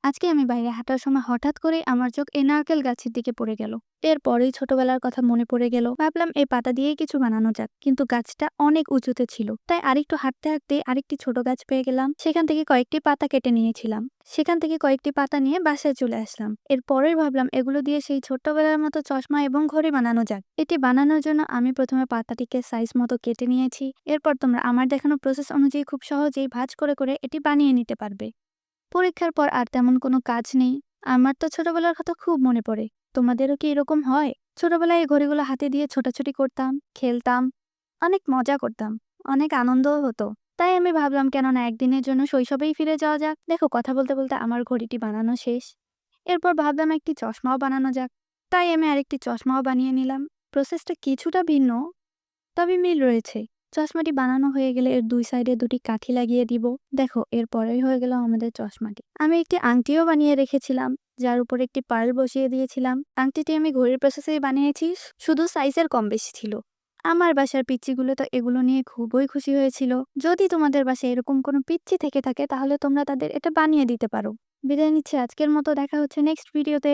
আজকে আমি বাইরে হাঁটার সময় হঠাৎ করে আমার চোখ এই নারকেল গাছের দিকে পড়ে গেল। এরপরেই ছোটবেলার কথা মনে পড়ে গেল। ভাবলাম এই পাতা দিয়েই কিছু বানানো যাক, কিন্তু গাছটা অনেক উঁচুতে ছিল, তাই আরেকটু হাঁটতে হাঁটতে আরেকটি ছোট গাছ পেয়ে গেলাম। সেখান থেকে কয়েকটি পাতা কেটে নিয়েছিলাম। সেখান থেকে কয়েকটি পাতা নিয়ে বাসায় চলে আসলাম। এরপরেই ভাবলাম এগুলো দিয়ে সেই ছোট্টবেলার মতো চশমা এবং ঘড়ি বানানো যাক। এটি বানানোর জন্য আমি প্রথমে পাতাটিকে সাইজ মতো কেটে নিয়েছি। এরপর তোমরা আমার দেখানো প্রসেস অনুযায়ী খুব সহজেই ভাঁজ করে করে এটি বানিয়ে নিতে পারবে। পরীক্ষার পর আর তেমন কোনো কাজ নেই। আমার তো ছোটবেলার কথা খুব মনে পড়ে। তোমাদেরও কি এরকম হয়? ছোটবেলায় এই ঘড়িগুলো হাতে দিয়ে ছোটাছুটি করতাম, খেলতাম, অনেক মজা করতাম, অনেক আনন্দও হতো। তাই আমি ভাবলাম কেন না একদিনের জন্য শৈশবেই ফিরে যাওয়া যাক। দেখো, কথা বলতে বলতে আমার ঘড়িটি বানানো শেষ। এরপর ভাবলাম একটি চশমাও বানানো যাক। তাই আমি আরেকটি চশমাও বানিয়ে নিলাম। প্রসেসটা কিছুটা ভিন্ন, তবে মিল রয়েছে। চশমাটি বানানো হয়ে গেলে এর দুই সাইডে দুটি কাঠি লাগিয়ে দিব। দেখো, এরপরেই হয়ে গেল আমাদের চশমাটি। আমি একটি আংটিও বানিয়ে রেখেছিলাম, যার উপর একটি পার্ল বসিয়ে দিয়েছিলাম। আংটিটি আমি ঘড়ির প্রসেসেই বানিয়েছি, শুধু সাইজের কম বেশি ছিল। আমার বাসার পিচ্চিগুলো তো এগুলো নিয়ে খুবই খুশি হয়েছিল। যদি তোমাদের বাসায় এরকম কোনো পিচ্চি থেকে থাকে তাহলে তোমরা তাদের এটা বানিয়ে দিতে পারো। বিদায় নিচ্ছি আজকের মতো, দেখা হচ্ছে নেক্সট ভিডিওতে।